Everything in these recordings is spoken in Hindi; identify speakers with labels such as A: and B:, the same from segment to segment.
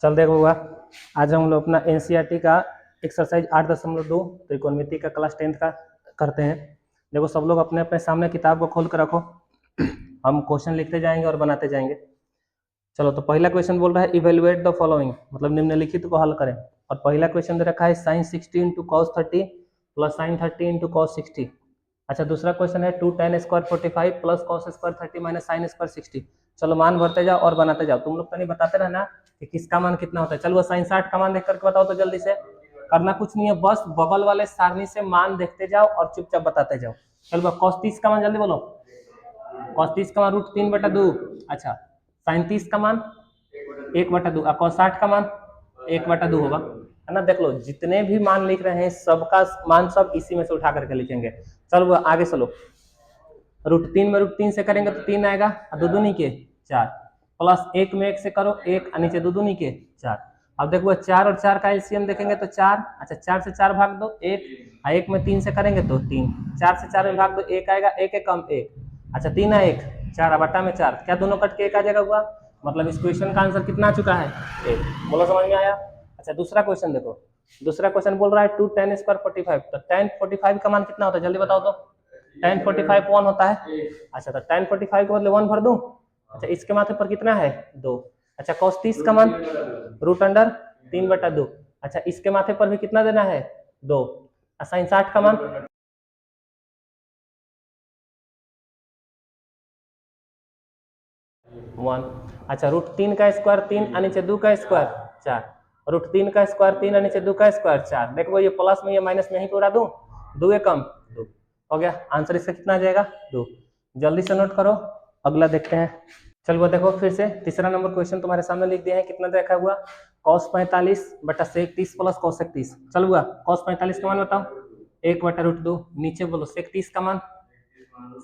A: चल देखो हुआ, आज हम लोग अपना एनसीईआरटी का एक्सरसाइज 8.2 त्रिकोणमिति का क्लास 10th का करते हैं। देखो सब लोग अपने अपने सामने किताब को खोल कर रखो, हम क्वेश्चन लिखते जाएंगे और बनाते जाएंगे। चलो तो पहला क्वेश्चन बोल रहा है इवेलुएट द फॉलोइंग, मतलब निम्नलिखित को हल करें। और पहला क्वेश्चन दे रखा है sine 60 into cos 30 plus sine 30 into cos 60। अच्छा दूसरा क्वेश्चन है 2 tan square 45 plus cos square 30 minus sine square 60। चलो मान भरते जाओ और बनाते जाओ, तुम लोग तो नहीं बताते रहना कि किसका मान कितना होता है। चलो वो साइन 60 का मान देख करके बताओ तो जल्दी से। करना कुछ नहीं है, बस बगल वाले सारणी से मान देखते जाओ और चुपचाप बताते जाओ। चलो कॉस 30 का मान जल्दी बोलो। कॉस 30 का मान √3/2। अच्छा साइन 30 का मान 1/2 और कॉस 60 का मान 1/2 होगा, है ना। देख लो जितने भी मान लिख रहे हैं सबका मान सब इसी में से उठा करके लिखेंगे। चलो आगे चलो, √3 में √3 से करेंगे तो 3 आएगा, दो दूनी के 4 प्लस 1 में 1 से करो 1 और नीचे दो दूनी के 4। अब देखो 4 और 4 का एलसीएम देखेंगे तो 4। अच्छा 4 से 4 भाग दो 1 और 1 में 3 से करेंगे तो 3। 4 से 4 में भाग दो 1 आएगा, 1 कम 1। अच्छा 3 है 1 4 बटा में 4, क्या दोनों कट के 1 आ जाएगा हुआ, मतलब इस क्वेश्चन का आंसर कितना आ चुका है 1। बोलो समझ में आया। अच्छा दूसरा क्वेश्चन देखो, दूसरा क्वेश्चन बोल रहा है 2 tan स्क्वायर 45, तो tan 45 का मान कितना होता है जल्दी बताओ तो। tan 45 1 होता है। अच्छा तो tan 45 के बदले 1 भर दूं। अच्छा इसके माथे पर कितना है 2। अच्छा cos 30 का मान √3/2। अच्छा इसके माथे पर भी कितना देना है 2। साइन 60 का मान 1। अच्छा √3 का स्क्वायर 3 और नीचे 2 का स्क्वायर 4, √3 का स्क्वायर 3 और नीचे 2 का स्क्वायर 4। देखो ये प्लस में ये माइनस में ही पूरा दूं, 2 कम 2 हो गया। आंसर इसका कितना आ जाएगा 2। जल्दी से नोट करो, अगला देखते हैं। चलो वो देखो फिर से तीसरा नंबर क्वेश्चन तुम्हारे सामने लिख दिया है, कितना देखा हुआ cos 45 बटा sec 30 प्लस cos 30। चल हुआ cos 45 का मान बताओ 1/√2, नीचे बोलो sec 30 का मान,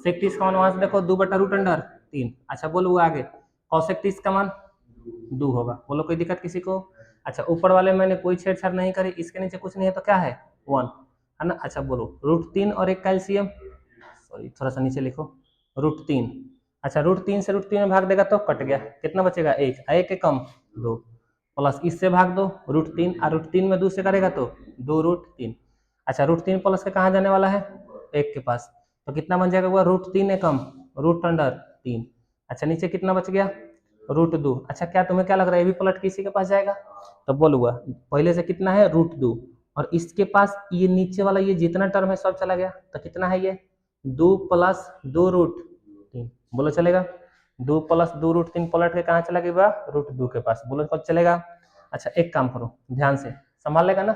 A: sec 30 का मान वहां से देखो 2/√3। अच्छा बोलो आगे cos 30 का मान 2 होगा, बोलो कोई दिक्कत किसी को। अच्छा ऊपर वाले मैंने कोई छेड़छाड़ नहीं करी, इसके नीचे कुछ नहीं है तो क्या है 1, है ना। अच्छा बोलो √3 और 1 का एलसीएम, सॉरी थोड़ा सा नीचे लिखो √3। अच्छा √3 से √3 में भाग देगा तो कट गया, कितना बचेगा 1, 1 कम 2 प्लस इससे भाग दो √3 और √3 में 2 से करेगा तो 2√3। अच्छा √3 प्लस के कहाँ जाने वाला है 1 के पास, तो कितना बन जाएगा हुआ √3 कम √3। अच्छा नीचे कितना बच गया √2। अच्छा क्या तुम्हें क्या लग रहा है ये भी पलट किसी के पास जाएगा, तो बोल हुआ पहले से कितना है √2 और इसके पास ये नीचे वाला ये जितना टर्म है सब चला गया, तो कितना है ये 2 प्लस 2√3। बोलो चलेगा 2 प्लस 2√3 पलट के कहाँ चला गया √2 के पास, बोलो कब चलेगा। अच्छा एक काम करो ध्यान से संभाल लेगा ना,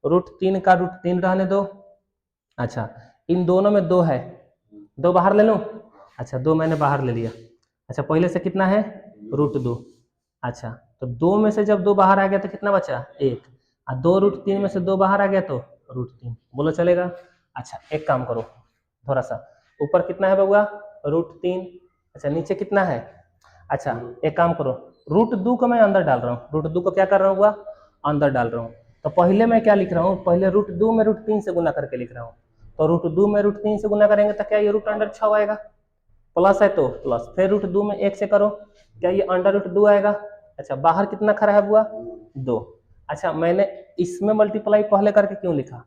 A: √3 का √3 रहने दो। अच्छा इन दोनों में 2 है, 2 बाहर ले लो। अच्छा 2 मैंने बाहर ले लिया। अच्छा पहले से कितना है √2। अच्छा तो 2 में से जब 2 बाहर आ गया तो कितना बचा 1, और 2√3 में से 2 बाहर आ गया तो √3, बोलो चलेगा। अच्छा एक काम करो थोड़ा सा, ऊपर कितना है बउआ √3। अच्छा नीचे कितना है, अच्छा एक काम करो √2 को मैं अंदर डाल रहा हूँ, √2 को क्या कर रहा हूँ हुआ अंदर डाल रहा हूँ। तो पहले मैं क्या लिख रहा हूँ, पहले √2 में √3 से गुना करके लिख रहा हूँ। तो √2 में √3 से गुना करेंगे तो क्या ये √6 आएगा, प्लस है तो प्लस, फिर √2 में 1 से करो क्या ये √2 आएगा। अच्छा बाहर कितना खड़ा है बुआ 2। अच्छा मैंने इसमें मल्टीप्लाई पहले करके क्यों लिखा,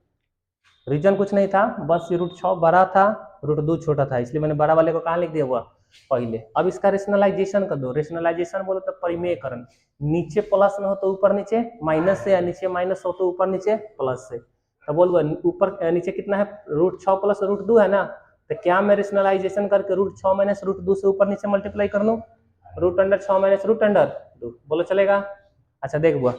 A: रीजन कुछ नहीं था, बस ये √6 बड़ा था √2 छोटा था, इसलिए मैंने बड़ा वाले को कहाँ लिख दिया हुआ पहले। अब इसका रेशनलाइजेशन कर दो, रेशनलाइजेशन बोलो तो परिमेयकरण, नीचे प्लस में हो तो ऊपर नीचे माइनस से, या नीचे माइनस हो तो ऊपर नीचे प्लस से। तो बोलो ऊपर नीचे कितना है √6 प्लस √2 है ना, तो क्या मैं रेशनलाइजेशन करके √6 माइनस √2 से ऊपर नीचे मल्टीप्लाई कर लूँ, √6 माइनस √2, बोलो चलेगा। अच्छा देख बुआ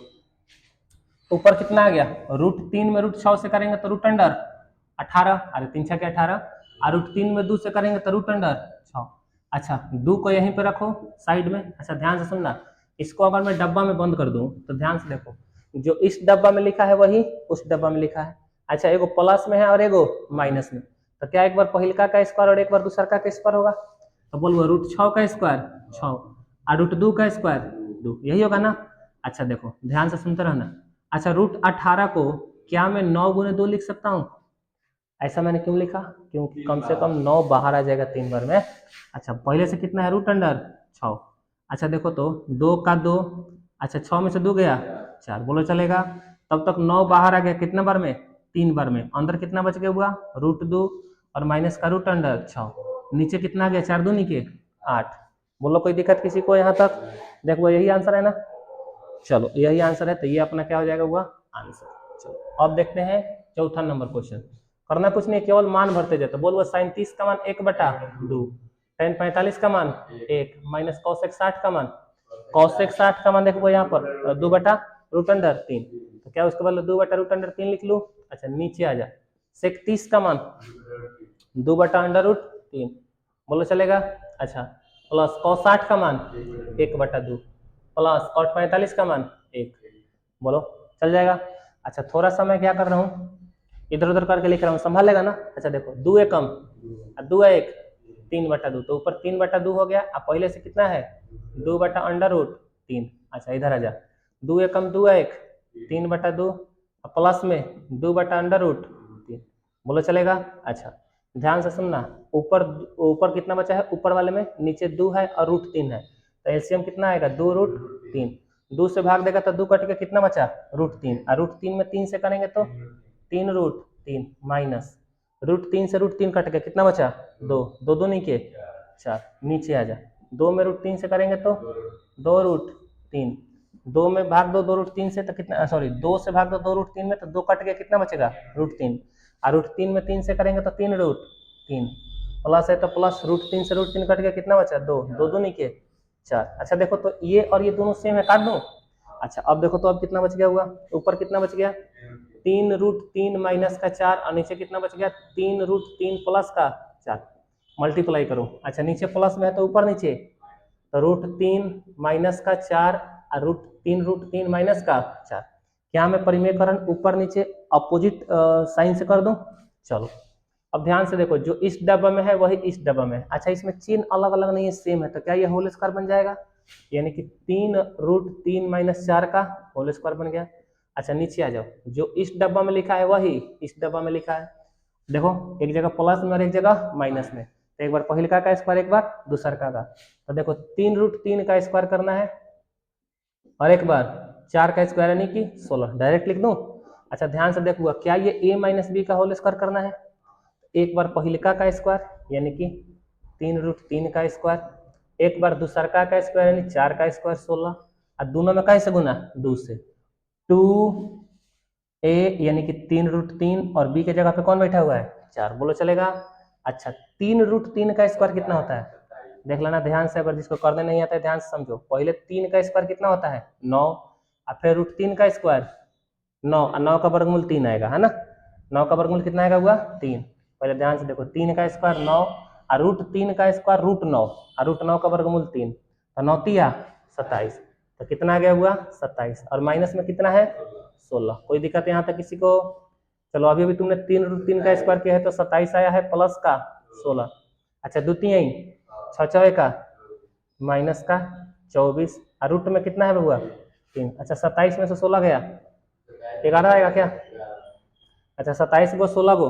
A: ऊपर कितना आ गया √3 में √6 से करेंगे तो √18, अरे 3 6 के 18, और √3 में 2 से करेंगे तो √6। अच्छा 2 को यहीं पे रखो साइड में। अच्छा ध्यान से सुनना, इसको अगर मैं डब्बा में बंद कर दूं तो ध्यान से देखो, जो इस डब्बा में लिखा है वही उस डब्बा में लिखा है। अच्छा एगो प्लस में है और एगो माइनस में, तो क्या एक बार पहिलका का स्क्वायर और एक बार दूसरा का स्क्वायर होगा, तो बोलो √6 का स्क्वायर 6 और √2 का स्क्वायर 2, यही होगा ना। अच्छा देखो ध्यान से सुनते रहना। अच्छा √18 को क्या मैं 9 गुने 2 लिख सकता हूँ, ऐसा मैंने क्यों लिखा, क्योंकि कम से कम 9 बाहर आ जाएगा 3 बार में। अच्छा पहले से कितना है √6। अच्छा देखो तो 2 का 2 अच्छा 6 में से 2 गया 4, बोलो चलेगा। तब तक 9 बाहर आ गया, कितना बार में? 3 बार में। अंदर कितना बच गया हुआ? √2 और माइनस का √6। नीचे कितना आ गया? 4 दूनी के 8। बोलो कोई दिक्कत किसी को यहाँ तक? देखो यही आंसर है ना, चलो यही आंसर है, तो ये अपना क्या हो जाएगा हुआ? आंसर। चलो अब देखते हैं चौथा नंबर क्वेश्चन। करना कुछ नहीं, केवल मान भरते जाते। बोल वो sin 30 का मान 1/2, tan 45 का मान 1, माइनस cos 60 का मान, cos 60 का मान देखो यहाँ पर 2/√3, तो क्या उसके बाद 2/√3 लिख लूं? अच्छा नीचे आ जा, sec 30 का मान 2/√3, बोलो चलेगा। अच्छा प्लस cos 60 का मान 1/2, प्लस cot 45 का मान 1, बोलो चल जाएगा। अच्छा थोड़ा सा मैं क्या कर रहा हूँ, इधर उधर करके लिख रहा हूँ, संभाल लेगा ना। अच्छा देखो 2 एकम 2 1 3/2, तो ऊपर 3/2 हो गया। अब पहले से कितना है? 2/√3। अच्छा इधर आ जा, 2 एकम 2 1 3/2 प्लस में 2/√3, बोलो चलेगा। अच्छा ध्यान से सुनना, ऊपर ऊपर कितना बचा है? ऊपर वाले में नीचे 2 है और √3 है, तो एलसीएम कितना आएगा? 2√3। 2 से भाग देगा तो 2 कट के कितना बचा? √3, और √3 में 3 से करेंगे तो 3√3 माइनस √3 से √3 कट के कितना बचा? 2, 2 दूनी के 4, नीचे आ जा। 2 में √3 से करेंगे तो 2√3, 2 में भाग दो 2√3 से तो कितना, सॉरी 2 से भाग दो 2√3 में, तो 2 कट के कितना बचेगा? √3, और √3 में 3 से करेंगे तो 3√3, प्लस है तो प्लस √3 से √3 कट के कितना बचा? 2, 2 दूनी के 4। अच्छा देखो तो ये और ये दोनों सेम है, काट दो। अच्छा अब देखो तो अब कितना बच गया हुआ? ऊपर कितना बच गया? 3√3 माइनस का 4, और नीचे कितना बच गया? 3√3 प्लस का 4, मल्टीप्लाई करो। अच्छा नीचे प्लस में है तो ऊपर नीचे, तो √3 माइनस का 4 और √3 माइनस का 4। क्या मैं परिमेयकरण ऊपर नीचे अपोजिट साइन से कर दूं? चलो अब ध्यान से देखो, जो इस डब्बा में है वही इस डब्बा में है। अच्छा इसमें चिन्ह अलग अलग नहीं है, सेम है, तो क्या ये होल स्क्वायर बन जाएगा? यानी कि 3√3 माइनस 4 का होल स्क्वायर बन गया। अच्छा नीचे आ जाओ, जो इस डब्बा में लिखा है वही इस डब्बा में लिखा है। देखो एक जगह प्लस में और एक जगह माइनस में, तो एक बार पहले का स्क्वायर एक बार दूसर का। तो देखो 3√3 का स्क्वायर करना है और एक बार 4 का स्क्वायर यानी कि 16, डायरेक्ट लिख दूं। अच्छा ध्यान से देखूंगा, क्या ये a माइनस बी का होल स्क्वायर करना है? एक बार पहिलका का स्क्वायर यानी कि 3√3 का स्क्वायर, एक बार दूसरका का स्क्वायर यानी 4 का स्क्वायर 16, और दोनों में कैसे गुना? 2 से। 2a यानी कि 3√3 और b के जगह पे कौन बैठा हुआ है? 4, बोलो चलेगा। अच्छा 3√3 का स्क्वायर कितना होता है? देख लेना ध्यान से, अगर जिसको करने नहीं आता है ध्यान से समझो। पहले 3 का स्क्वायर कितना होता है? 9, और फिर √3 का स्क्वायर 9, और 9 का वर्गमूल 3 आएगा, है ना। 9 का वर्गमूल कितना आएगा हुआ? 3। पहले ध्यान से देखो, 3 का स्क्वायर 9, और √3 का स्क्वायर √9, और √9 का वर्गमूल 3, तो 9 तिया 27, तो कितना आ गया हुआ? 27, और माइनस में कितना है? 16। कोई दिक्कत यहाँ तक किसी को? चलो अभी अभी तुमने 3√3 का स्क्वायर किया है तो 27 आया है, प्लस का 16। अच्छा द्वितीय 6 का माइनस का 24, और रूट में कितना है हुआ? 3। अच्छा 27 में से 16 गया, 11 आएगा क्या? अच्छा 27 गो 16 गो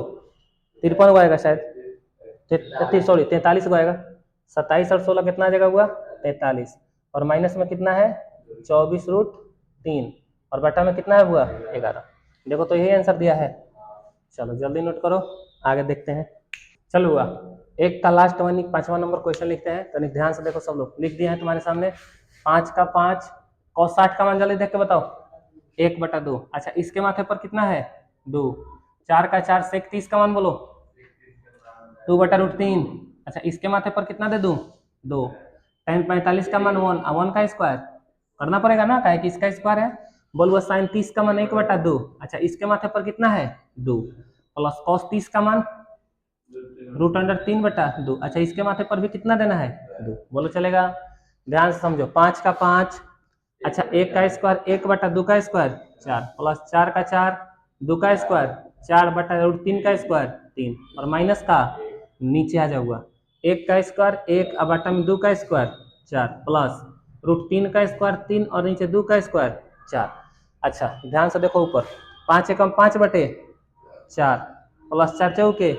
A: 53 गो आएगा शायद, सॉरी 43 गो आएगा। 27 और 16 कितना जगह हुआ? 43, और माइनस में कितना है? 24√3, और बटा में कितना है हुआ? 11। देखो तो यही आंसर दिया है। चलो जल्दी नोट करो, आगे देखते हैं। चलो हुआ एक का लास्ट वन, 5वां नंबर क्वेश्चन लिखते हैं। तो ध्यान से देखो, सब लोग लिख दिए हैं तुम्हारे सामने। 5 का 5 cos 60 का मान जल्दी देख के बताओ। 1/2। अच्छा इसके माथे पर कितना है? 2। 4 का 4 sec 30 का मान बोलो 2/√3। अच्छा इसके माथे पर कितना दे दूं? 2। tan 45 का मान 1, 1 का स्क्वायर करना पड़ेगा ना, काहे कि इसका स्क्वायर है। बोल वो sin 30 का मान 1/2। अच्छा इसके माथे पर कितना है? 2, प्लस cos 30 का मान √3/2। अच्छा इसके माथे पर भी कितना देना है? 2, बोलो चलेगा। ध्यान से समझो, 5 का 5, अच्छा 1 का स्क्वायर 1/2 का स्क्वायर 4, प्लस 4 का 4 2 का स्क्वायर 4/√3 का स्क्वायर 3, और माइनस का नीचे आ जाऊंगा 1 का स्क्वायर 1 और बटा में 2 का स्क्वायर 4, प्लस √3 का स्क्वायर 3 और नीचे 2 का स्क्वायर 4। अच्छा ध्यान से देखो, ऊपर 5 एकम 5/4 प्लस 4 चौके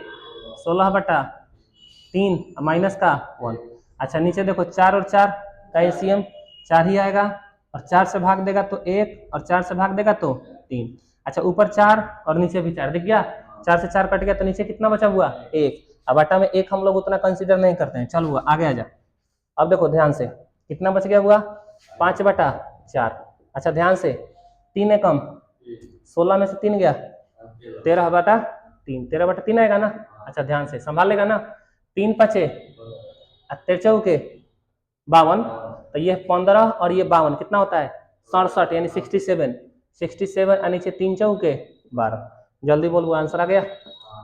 A: 16/3 माइनस का 1। अच्छा नीचे देखो 4 और 4 का एलसीएम 4 ही आएगा, और 4 से भाग देगा तो 1 और 4 से भाग देगा तो 3। अच्छा ऊपर 4 और नीचे भी 4 दिख गया, 4 से 4 कट गया तो नीचे कितना बचा हुआ 1। अब बटा में 1 हम लोग उतना कंसीडर नहीं करते हैं, चल हुआ आगे आ जा। अब देखो ध्यान से कितना बच गया हुआ 5/4। अच्छा ध्यान से 3 एकम 16 में से 3 गया 13/3, 13/3 आएगा ना। अच्छा ध्यान से संभाल लेगा ना, 3 5 के 52, तो ये 15 और ये 52 कितना होता है 67 यानी 67, 67 और नीचे 3 चौके 12। जल्दी बोल, वो आंसर आ गया।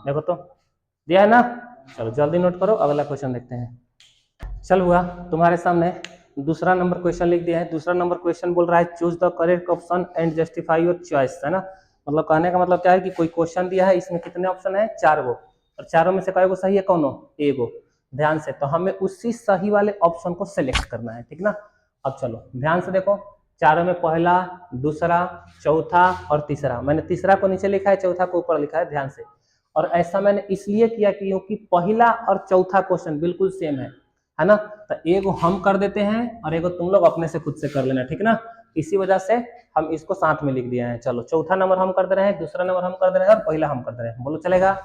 A: देखो तो दिया है ना, चलो जल्दी नोट करो, अगला क्वेश्चन देखते हैं। चल हुआ तुम्हारे सामने दूसरा नंबर क्वेश्चन लिख दिया है। दूसरा नंबर क्वेश्चन बोल रहा है choose the correct option and justify your choice, है ना। मतलब कहने का मतलब क्या है कि कोई क्वेश्चन दिया है, इसमें कितने ऑप्शन है 4 गो, और चारों में से कई गो सही है, कौन हो एगो। ध्यान से तो हमें उसी सही वाले ऑप्शन को सिलेक्ट करना है, ठीक ना। अब चलो ध्यान से देखो, चारों में पहला, दूसरा, चौथा और तीसरा, मैंने तीसरा को नीचे लिखा है, चौथा को ऊपर लिखा है, ध्यान से। और ऐसा मैंने इसलिए किया क्योंकि पहला और चौथा क्वेश्चन बिल्कुल सेम है ना। तो एगो हम कर देते हैं और एगो तुम लोग अपने से खुद से कर लेना, ठीक ना। इसी वजह से हम इसको साथ में लिख दिए हैं। चलो चौथा नंबर हम कर दे रहे हैं, दूसरा नंबर हम कर दे रहे हैं और पहला हम कर दे रहे हैं, बोलो चलेगा।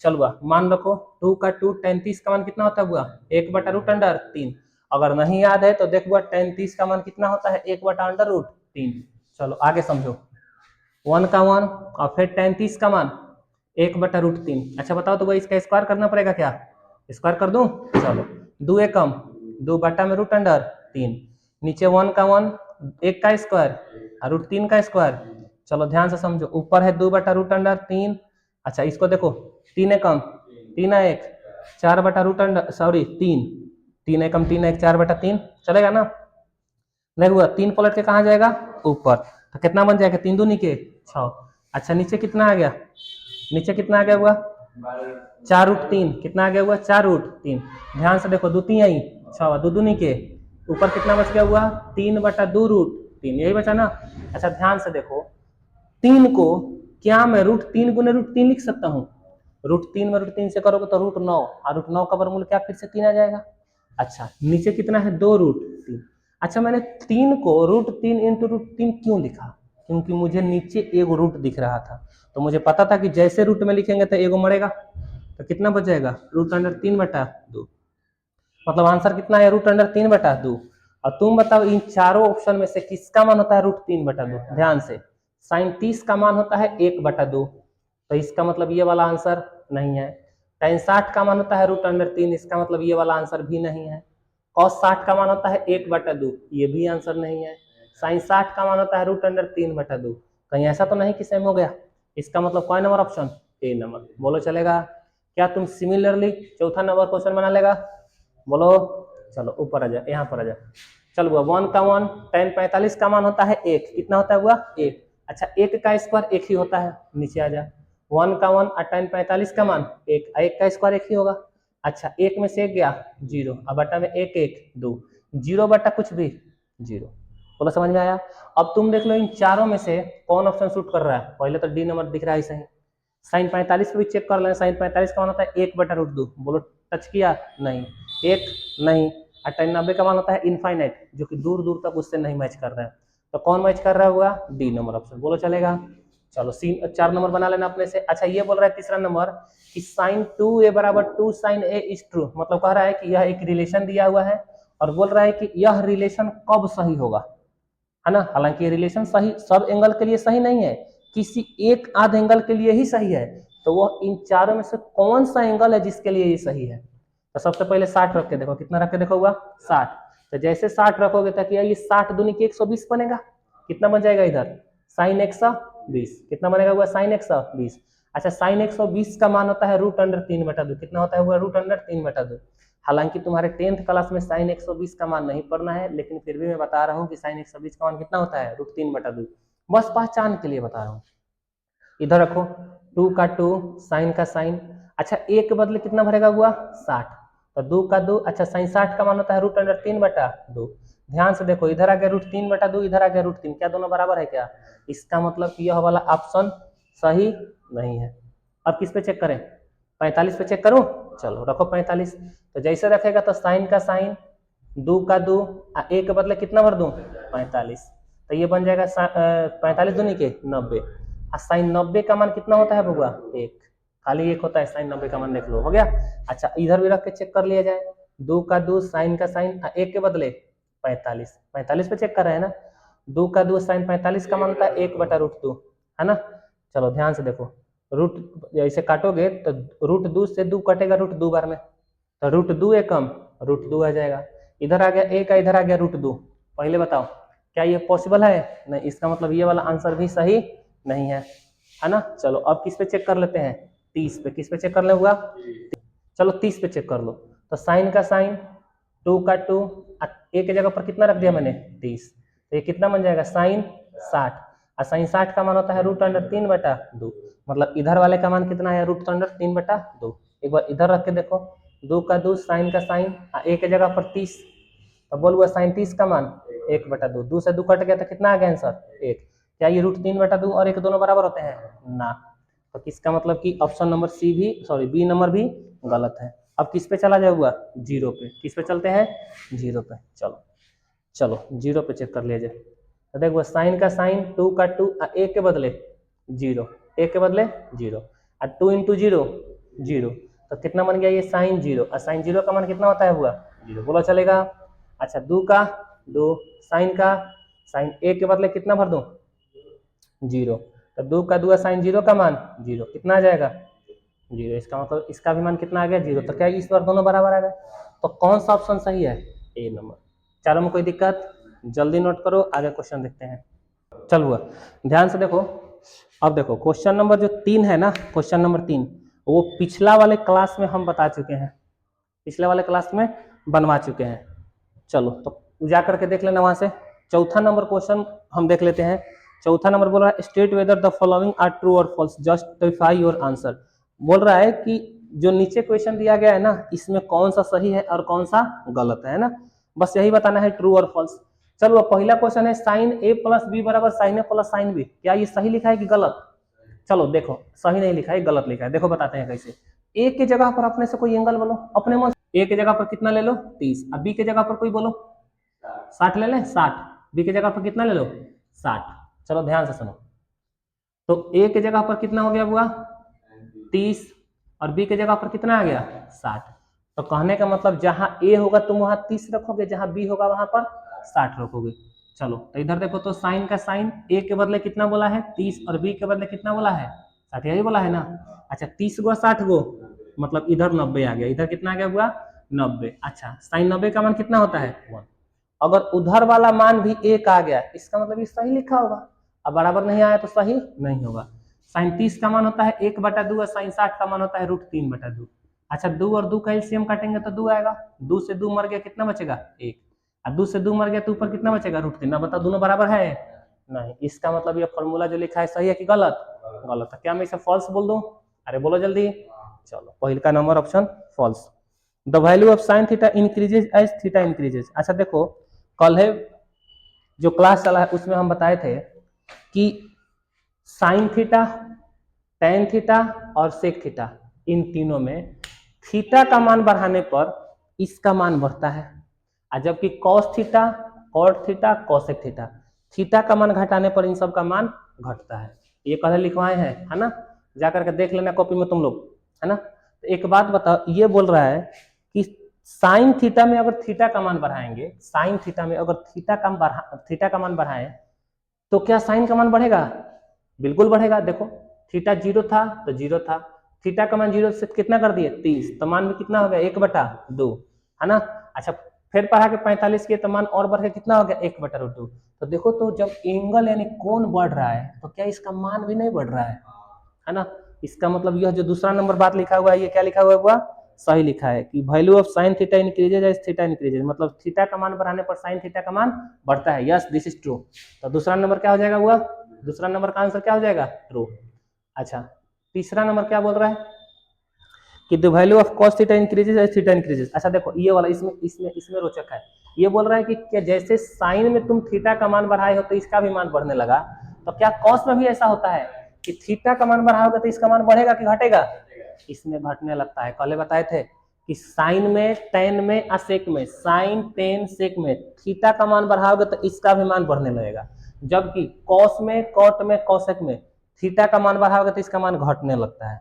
A: चल हुआ, मान रखो 2 का 2 tan 30 का मान कितना होता है हुआ 1/√3। अगर नहीं याद है तो देख हुआ tan 30 का मान कितना होता है 1/√3। चलो आगे समझो, 1 का 1 और फिर tan 30 का मान 1/√3। अच्छा बताओ तो वही इसका स्क्वायर करना पड़ेगा क्या, स्क्वायर कर दूं। चलो 2 एकम 2 बटा में √3, नीचे 1 का 1 1 का स्क्वायर और √3 का स्क्वायर। चलो ध्यान से समझो, ऊपर है 2/√3। अच्छा इसको देखो 3 एकम 3 1 4/√3, सॉरी 3 एकम 3 1 4/3 चलेगा ना। नहीं हुआ 3 पलट के कहाँ जाएगा ऊपर, तो कितना बन जाएगा 3 दूनी के 6। अच्छा नीचे कितना आ गया, नीचे कितना आ गया हुआ 4√3, कितना आ गया हुआ 4√3। ध्यान से देखो 2 3 आई 6, 2 दूनी के ऊपर कितना बच गया हुआ 3/2√3, यही बचा ना। अच्छा ध्यान से देखो, 3 को क्या मैं √3 गुने √3 लिख सकता हूँ, √3 में √3 से करोगे तो √9 और √9 का वर्गमूल क्या फिर से 3 आ जाएगा। अच्छा नीचे कितना है 2√3। अच्छा मैंने 3 को √3 इंटू √3 क्यों लिखा, क्योंकि मुझे नीचे एगो रूट दिख रहा था, तो मुझे पता था कि जैसे रूट में लिखेंगे तो एगो मरेगा, तो कितना बच जाएगा √3/2। मतलब आंसर कितना है √3/2। और तुम बताओ इन चारों ऑप्शन में से किसका मान होता है √3/2। ध्यान से sin 30 का मान होता है 1/2, तो इसका मतलब ये वाला आंसर नहीं है। tan 60 का मान होता है √3, इसका मतलब ये वाला आंसर भी नहीं है। cos 60 का मान होता है 1/2, ये भी आंसर नहीं है। sin 60 का मान होता है √3/2, कहीं ऐसा तो नहीं कि सेम हो गया। इसका मतलब कौन नंबर ऑप्शन ए नंबर, बोलो चलेगा। क्या तुम सिमिलरली चौथा नंबर क्वेश्चन बना लेगा, बोलो। चलो ऊपर आ जा, यहाँ पर आ जा। चल हुआ 1 का 1 tan 45 का मान होता है 1, कितना होता है हुआ 1। अच्छा 1 का स्क्वायर 1 ही होता है, नीचे आ जा। 1 का 1 और tan 45 का मान 1, 1 का स्क्वायर 1 ही होगा। अच्छा 1 में से 1 गया 0, अब बटा में 1 1 2, 0 बटा कुछ भी 0। बोलो समझ में आया। अब तुम देख लो इन चारों में से कौन ऑप्शन शूट कर रहा है। पहले तो डी नंबर दिख रहा है सही। sin 45 को भी चेक कर लें, sin 45 का मान होता है 1/√2, बोलो टच किया नहीं, 1 नहीं। और tan 90 का मान होता है इनफाइनाइट, जो कि दूर दूर तक उससे नहीं मैच कर रहा है, तो कौन मैच कर रहा होगा डी नंबर ऑप्शन, बोलो चलेगा। चलो 4 नंबर बना लेना अपने से। अच्छा ये बोल रहा है तीसरा नंबर कि sin 2a = 2 sin a is true, मतलब कह रहा है कि यह एक रिलेशन दिया हुआ है और बोल रहा है कि यह रिलेशन कब सही होगा, है ना। हालांकि ये रिलेशन सही सब एंगल के लिए सही नहीं है, किसी एक आध एंगल के लिए ही सही है, तो वो इन चारों में से कौन सा एंगल है जिसके लिए ये सही है। तो सबसे पहले 60 रख के देखो, कितना रख के देखो हुआ 60। तो जैसे 60 रखोगे तो क्या ये 60 दूनी की 120 बनेगा, कितना बन जाएगा इधर sin 120, कितना बनेगा हुआ sin 120। अच्छा sin 120 का मान होता है √3/2, कितना होता है हुआ √3/2। हालांकि तुम्हारे 10th क्लास में sin 120 का मान नहीं पढ़ना है, लेकिन फिर भी मैं बता रहा हूँ कि sin 120 का मान कितना होता है √3/2, बस पहचान के लिए बता रहा हूँ। इधर रखो 2 का 2 sin का sin। अच्छा 1 के बदले कितना भरेगा हुआ 60, तो 2 का 2। अच्छा sin 60 का मान होता है √3/2। ध्यान से देखो, इधर आ गया √3/2, इधर आ गया √3, क्या दोनों बराबर है क्या। इसका मतलब कि यह वाला ऑप्शन सही नहीं है। अब किस पे चेक करें, 45 पे चेक करूं। चलो रखो 45, तो जैसे रखेगा तो साइन का साइन 2 का 2, 1 के बदले कितना भर दूं 45। तो ये बन जाएगा 45 दूनी के 90। और साइन 90 का मान कितना होता है बबुआ? 1, खाली 1 होता है, साइन 90 का मान देख लो, हो गया। अच्छा इधर भी रख के चेक कर लिया जाए, 2 का 2 साइन का साइन, 1 के बदले 45, 45 पे चेक कर रहे हैं ना, 2 का 2 साइन 45 का मान होता है 1/√2, है ना। चलो ध्यान से देखो, रूट ऐसे काटोगे तो √2 से 2 कटेगा √2 बार में, तो √2 है कम, √2 आ जाएगा। इधर आ गया 1 का, इधर आ गया √2। पहले बताओ क्या ये पॉसिबल है? नहीं, इसका मतलब ये वाला आंसर भी सही नहीं है ना। चलो अब किस पे चेक कर लेते हैं? 30 पे। किस पे चेक कर ले हुआ? चलो 30 पे चेक कर लो। तो साइन का साइन, 2 का 2, एक जगह पर कितना रख दिया मैंने? 30। तो ये कितना बन जाएगा? साइन 60। और साइन 60 का मान होता है √3/2, मतलब इधर वाले का मान कितना है? √3/2। एक बार इधर रख के देखो, 2 का 2 साइन का साइन, एक की जगह पर 30, तो बोलूँगा साइन 30 का मान 1/2। 2 से 2 कट गया तो कितना आ गया आंसर? 1। क्या ये √3/2 और 1 दोनों बराबर होते हैं? ना। तो किसका मतलब कि ऑप्शन नंबर सी भी, सॉरी बी नंबर भी गलत है। अब किस पे चला जाएगा? 0 पे। किस पे चलते हैं? 0 पे। चलो चलो 0 पे चेक कर लिया जाए। तो देखो साइन का साइन, 2 का 2, 1 के बदले 0, 1 के बदले 0, और 2 × 0 0, तो कितना बन गया ये? साइन 0। और साइन 0 का मान कितना होता है हुआ? 0। बोला चलेगा। अच्छा 2 का 2 साइन का साइन, 1 के बदले कितना भर दूं? 0। तो 2 का 2 साइन 0 का मान 0, कितना आ जाएगा? 0। इसका मतलब इसका भी मान कितना आ गया? 0। तो क्या इस बार दोनों बराबर आ गए? तो कौन सा ऑप्शन सही है? ए नंबर। चारों में कोई दिक्कत? जल्दी नोट करो, आगे क्वेश्चन देखते हैं। चल हुआ, ध्यान से देखो। अब देखो क्वेश्चन नंबर जो 3 है ना, क्वेश्चन नंबर 3 वो पिछला वाले क्लास में हम बता चुके हैं, पिछले वाले क्लास में बनवा चुके हैं। चलो तो जा करके देख लेना वहां से। चौथा नंबर क्वेश्चन हम देख लेते हैं। चौथा नंबर बोल रहा है state whether the following are true और फॉल्स, जस्टिफाई योर आंसर। बोल रहा है कि जो नीचे क्वेश्चन दिया गया है ना, इसमें कौन सा सही है और कौन सा गलत है ना, बस यही बताना है, ट्रू और फॉल्स। चलो पहला क्वेश्चन है साइन ए प्लस बी बराबर साइन ए प्लस साइन बी, क्या ये सही लिखा है कि गलत? चलो देखो सही नहीं लिखा है, गलत लिखा है। देखो बताते हैं कैसे। ए की जगह पर अपने से कोई एंगल बोलो, अपने मन। ए की जगह पर कितना ले लो? 30। अब बी की जगह पर कोई बोलो 60 ले लें, 60। बी की जगह पर कितना ले लो? 60। चलो ध्यान से सुनो, तो ए की जगह पर कितना हो गया हुआ? 30, और बी की जगह पर कितना आ गया? 60। तो कहने का मतलब जहां ए होगा तुम वहां 30 रखोगे, जहां बी होगा वहां पर 60 रखोगे। चलो तो इधर देखो, तो साइन का साइन ए के बदले कितना बोला है? 30, और बी के बदले कितना बोला है? 60, यही बोला है ना। अच्छा 30 गो 60 गो, मतलब इधर 90 आ गया, इधर कितना आ गया हुआ? 90। अच्छा साइन 90 का मान कितना होता है? 1। अगर उधर वाला मान भी 1 आ गया, इसका मतलब ये सही लिखा होगा। अब बराबर नहीं आया तो सही नहीं होगा। साइन 30 का मान होता है 1/2, और साइन 60 का मान होता है √3/2। अच्छा 2 और 2 का एलसीएम काटेंगे तो 2 आएगा। 2 से 2 मर गया, कितना बचेगा? 1। और 2 से 2 मर गया तो ऊपर कितना बचेगा? √3। ना बताओ दोनों बराबर है? नहीं। इसका मतलब ये फॉर्मूला जो लिखा है सही है कि गलत? गलत है। क्या मैं इसे फॉल्स बोल दूं? अरे बोलो जल्दी। चलो पहले का number option false. The value of sine theta increases as theta increases. अच्छा देखो, कल है जो क्लास चला है उसमें हम बताए थे कि साइन थीटा, टेन थीटा और सेक थीटा, इन तीनों में थीटा का मान बढ़ाने पर इसका मान बढ़ता है, और जबकि cos theta, cot theta, cosec theta, theta का मान घटाने पर इन सब का मान घटता है। ये कल लिखवाए हैं, है ना, जाकर के देख लेना कॉपी में तुम लोग, है ना। तो एक बात बताओ, ये बोल रहा है कि साइन थीटा में अगर थीटा का मान बढ़ाएंगे, साइन थीटा में अगर थीटा का मान बढ़ाएं तो क्या साइन का मान बढ़ेगा? बिल्कुल बढ़ेगा। देखो थीटा 0 था तो 0 था, थीटा का मान 0 से कितना कर दिए? 30, तो मान में कितना हो गया? 1/2, है ना। अच्छा फिर बढ़ा के 45 के, तो मान और बढ़ के कितना हो गया? 1/2। तो देखो, तो जब एंगल यानी कोण बढ़ रहा है तो क्या इसका मान भी नहीं बढ़ रहा है ना। इसका मतलब यह जो दूसरा नंबर बात लिखा हुआ है, ये क्या लिखा हुआ? सही लिखा है कि value of sine theta increases as theta increases, मतलब थीटा का मान बढ़ाने पर साइन थीटा का मान बढ़ता है। Yes this is true. तो दूसरा नंबर क्या हो जाएगा हुआ? दूसरा नंबर का आंसर क्या हो जाएगा? ट्रू। अच्छा तीसरा नंबर क्या बोल रहा है कि the value of cos theta increases as theta increases. अच्छा देखो ये वाला इसमें रोचक है। ये बोल रहा है कि क्या जैसे साइन में तुम थीटा का मान बढ़ाए हो तो इसका भी मान बढ़ने लगा, तो क्या कॉस में भी ऐसा होता है कि थीटा का मान बढ़ाओगे तो इसका मान बढ़ेगा कि घटेगा? इसमें घटने लगता है। पहले बताए थे कि साइन में, टेन में और सेक में, साइन टेन सेक में थीटा का मान बढ़ाओगे तो इसका भी मान बढ़ने लगेगा। जबकि कॉस में, कॉट में, कॉसेक में थीटा का मान बढ़ाओगे तो इसका मान घटने लगता है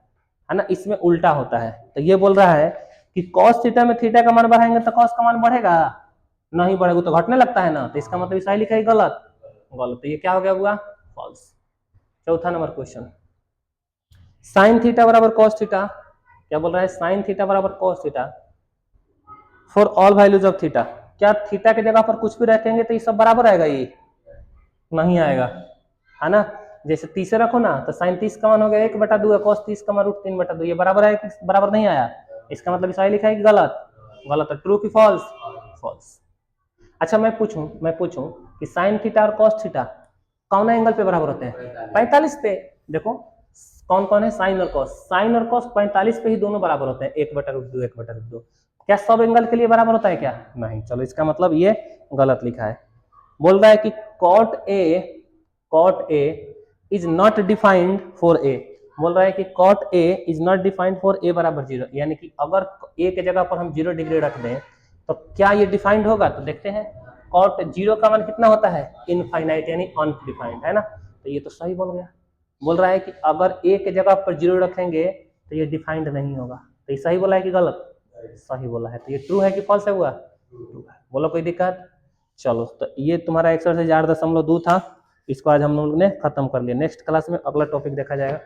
A: ना, इसमें उल्टा होता है। तो ये बोल रहा है कि कॉस थीटा में थीटा का मान बढ़ाएंगे तो कॉस का मान बढ़ेगा, नहीं बढ़ेगा, तो घटने लगता है ना, तो इसका मतलब ऐसा ही लिखा है गलत, गलत। तो ये क्या हो गया हुआ, फॉल्स। चौथा नंबर क्वेश्चन, साइन थीटा बराबर कॉस थीटा, क्या बोल रहा है, साइन थीटा बराबर cos theta for all values of theta. क्या थीटा की जगह पर कुछ भी रखेंगे तो ये सब बराबर आएगा, ये नहीं आएगा, है ना। जैसे 30 रखो ना तो साइन 30 का मान हो गया 1/2 है, कॉस 30 का मान √3/2, ये बराबर है कि बराबर नहीं आया, इसका मतलब इस लिखा है कि गलत, गलत है। ट्रू की फॉल्स, फॉल्स। अच्छा मैं पूछूं कि साइन थीटा और कॉस थीटा कौन एंगल पे बराबर होते हैं, 45 पे। देखो कौन कौन है, साइन और कॉस, साइन और कॉस 45 पे ही दोनों बराबर होते हैं, 1/√2 1/2। क्या सब एंगल के लिए बराबर होता है क्या, नहीं। चलो इसका मतलब ये गलत लिखा है। बोल रहा है कि cot A is not defined for A, बोल रहा है कि cot A is not defined for A बराबर 0, यानी कि अगर ए के जगह पर हम 0 डिग्री रख दें तो क्या ये डिफाइंड होगा, तो देखते हैं। कॉट 0 का मान कितना होता है, इनफाइनाइट यानी अनडिफाइंड, है ना। तो ये तो सही बोल गया। बोल रहा है कि अगर ए के जगह पर 0 रखेंगे तो ये डिफाइंड नहीं होगा, तो ये सही बोला है कि गलत, सही बोला है। तो ये ट्रू है कि फॉल्स है हुआ, बोलो कोई दिक्कत। चलो तो ये तुम्हारा एक्सरसाइज 8.2 था, इसको आज हम लोग ने खत्म कर लिया। नेक्स्ट क्लास में अगला टॉपिक देखा जाएगा।